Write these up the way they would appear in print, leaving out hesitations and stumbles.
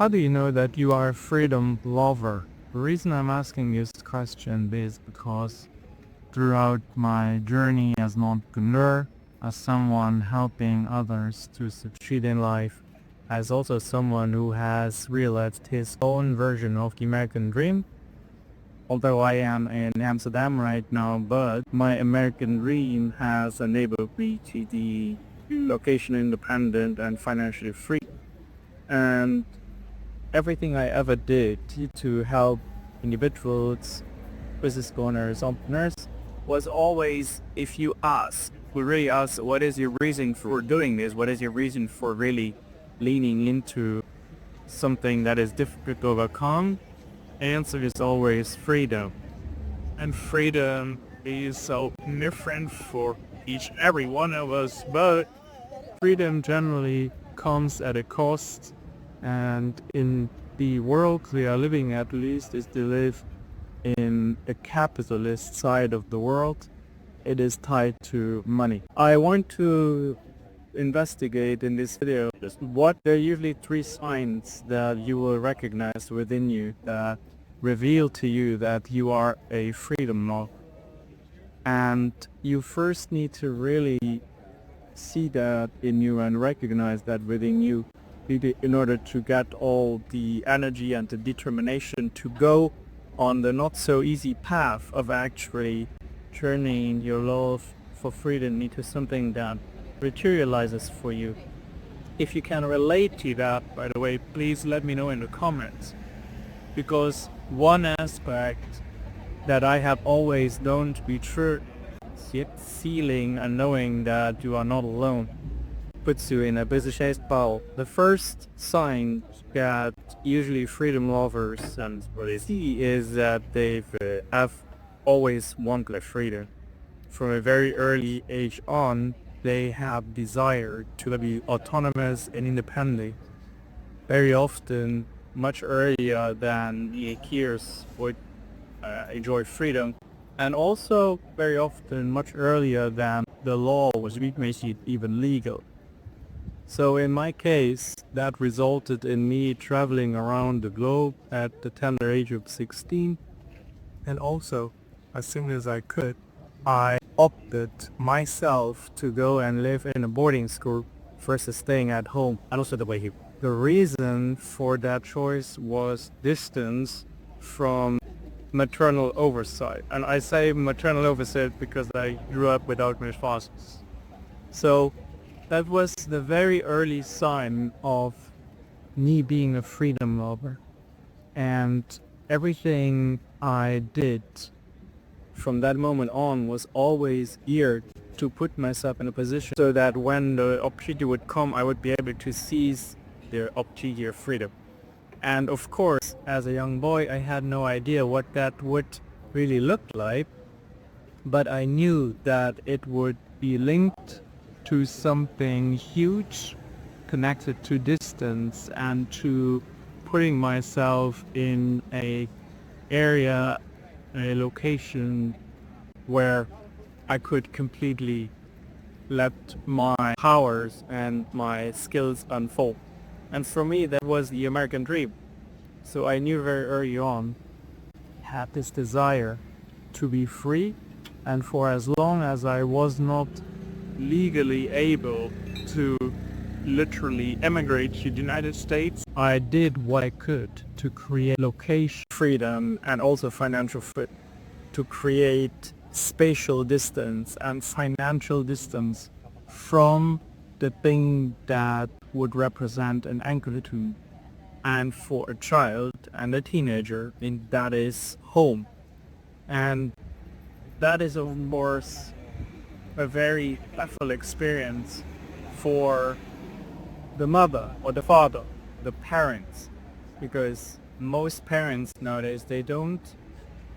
How do you know that you are a freedom lover? The reason I'm asking this question is because throughout my journey as an entrepreneur, as someone helping others to succeed in life, as also someone who has realized his own version of the American dream, although I am in Amsterdam right now, but my American dream has enabled me to be location independent and financially free. And everything I ever did to help individuals, business owners, entrepreneurs, was always, if you ask, we really ask, what is your reason for doing this? What is your reason for really leaning into something that is difficult to overcome? Answer is always freedom. And freedom is so different for each every one of us, but freedom generally comes at a cost, and in the world we are living, at least, is to live in a capitalist side of the world. It is tied to money. I want to investigate in this video just what there are usually three signs that you will recognize within you that reveal to you that you are a freedom lover. And you first need to really see that in you and recognize that within you in order to get all the energy and the determination to go on the not so easy path of actually turning your love for freedom into something that materializes for you. If you can relate to that, by the way, please let me know in the comments, because one aspect that I have always known to be true, yet feeling and knowing that you are not alone, puts you in a busy-shaped bubble. The first sign that usually freedom lovers and what they see is that they have always wanted freedom. From a very early age on, they have desire to be autonomous and independent. Very often, much earlier than the kids would enjoy freedom, and also very often much earlier than the law was making it even legal. So in my case, that resulted in me traveling around the globe at the tender age of 16. And also, as soon as I could, I opted myself to go and live in a boarding school versus staying at home. And also the reason for that choice was distance from maternal oversight. And I say maternal oversight because I grew up without my fathers. So that was the very early sign of me being a freedom lover. And everything I did from that moment on was always geared to put myself in a position so that when the opportunity would come, I would be able to seize the opportunity of freedom. And of course, as a young boy, I had no idea what that would really look like, but I knew that it would be linked to something huge, connected to distance and to putting myself in a area, a location where I could completely let my powers and my skills unfold. And for me, that was the American dream. So I knew very early on, had this desire to be free, and for as long as I was not legally able to literally emigrate to the United States, I did what I could to create location freedom and also financial freedom, to create spatial distance and financial distance from the thing that would represent an anchor to me. And for a child and a teenager, that is home. And that is, of course, a very painful experience for the mother or the father, the parents, because most parents nowadays, they don't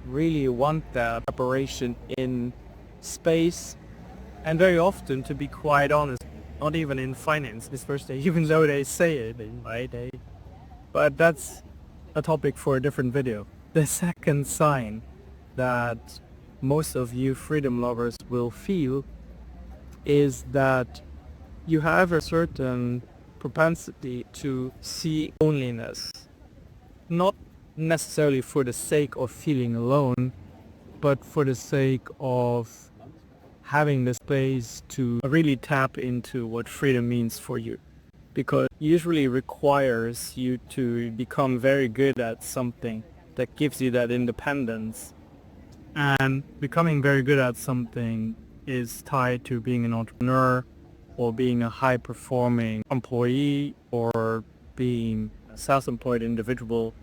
really want that separation in space, and very often, to be quite honest, not even in finance this first day, even though they say it, right? But that's a topic for a different video. The second sign that most of you freedom lovers will feel is that you have a certain propensity to see loneliness, not necessarily for the sake of feeling alone, but for the sake of having the space to really tap into what freedom means for you. Because it usually requires you to become very good at something that gives you that independence. And becoming very good at something is tied to being an entrepreneur or being a high-performing employee or being a self-employed individual.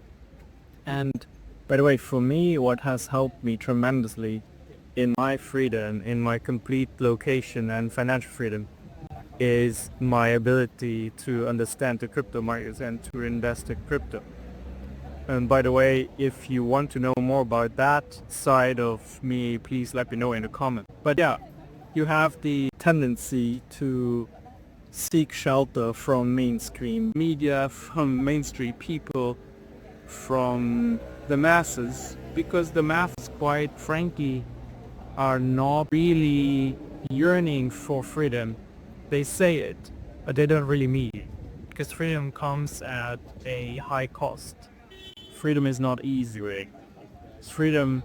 And by the way, for me, what has helped me tremendously in my freedom, in my complete location and financial freedom, is my ability to understand the crypto markets and to invest in crypto. And by the way, if you want to know more about that side of me, please let me know in the comments. But yeah, you have the tendency to seek shelter from mainstream media, from mainstream people, from the masses, because the masses, quite frankly, are not really yearning for freedom. They say it, but they don't really mean it, because freedom comes at a high cost. Freedom is not easy. Freedom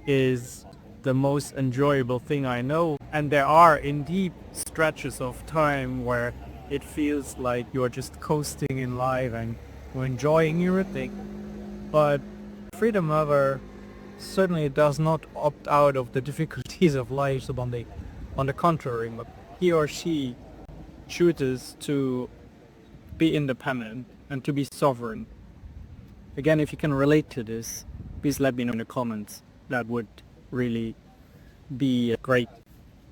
is the most enjoyable thing I know, and there are indeed stretches of time where it feels like you're just coasting in life and you're enjoying everything. But freedom lover certainly does not opt out of the difficulties of life. So on the contrary, he or she chooses to be independent and to be sovereign. Again, if you can relate to this, please let me know in the comments. That would really be great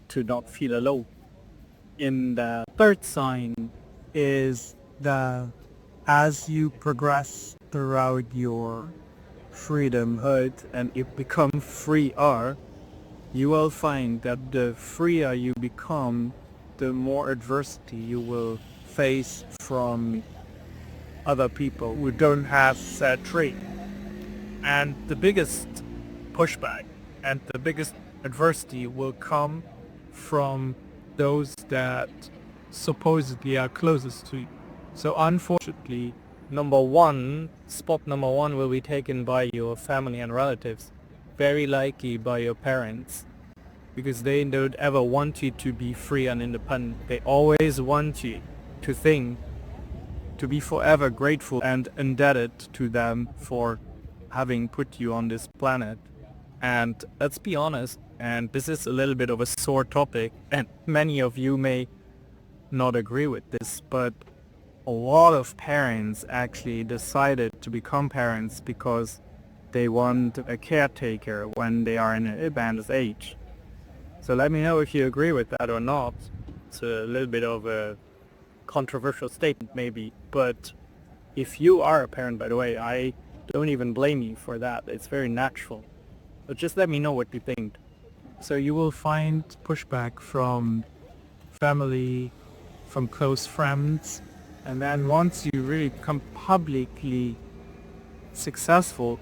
to not feel alone. In the third sign is that as you progress throughout your freedomhood and you become freer, you will find that the freer you become, the more adversity you will face from other people who don't have that trait. And the biggest pushback and the biggest adversity will come from those that supposedly are closest to you. So unfortunately, spot number one will be taken by your family and relatives, very likely by your parents, because they don't ever want you to be free and independent. They always want you to think, to be forever grateful and indebted to them for having put you on this planet. And let's be honest, and this is a little bit of a sore topic, and many of you may not agree with this, but a lot of parents actually decided to become parents because they want a caretaker when they are in an advanced age. So let me know if you agree with that or not. It's a little bit of a controversial statement maybe, but if you are a parent, by the way, I don't even blame you for that. It's very natural. But just let me know what you think. So you will find pushback from family, from close friends, and then once you really become publicly successful,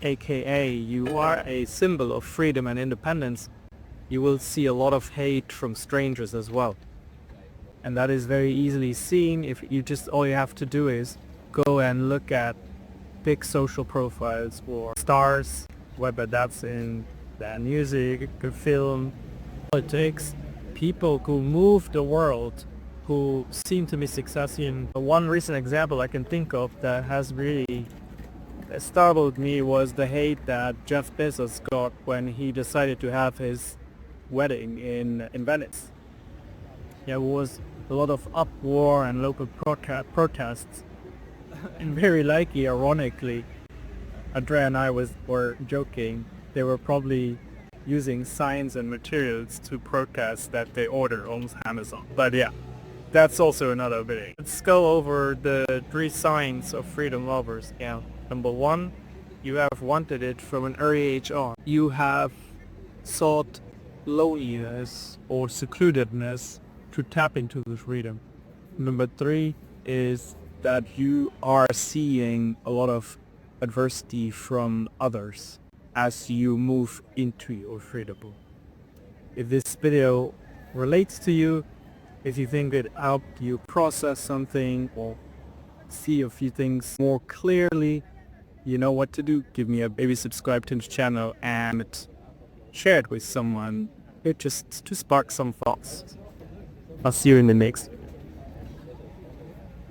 aka you are a symbol of freedom and independence, you will see a lot of hate from strangers as well. And that is very easily seen if you just, all you have to do is go and look at big social profiles for stars, whether that's in the music, film, politics, people who move the world, who seem to be successful. In one recent example I can think of that has really startled me was the hate that Jeff Bezos got when he decided to have his wedding in Venice. There was a lot of uproar and local protests, and very likely, ironically, Andrea and I were joking, they were probably using signs and materials to protest that they order on Amazon. But yeah, that's also another video. Let's go over the 3 signs of freedom lovers. Yeah. Number 1, you have wanted it from an early age on. You have sought loneliness or secludedness to tap into the freedom. Number 3 is that you are seeing a lot of adversity from others as you move into your freedom. If this video relates to you, If you think it helped you process something or see a few things more clearly, you know what to do. Give me a maybe subscribe to the channel and share it with someone. It just to spark some thoughts. I'll see you in the next.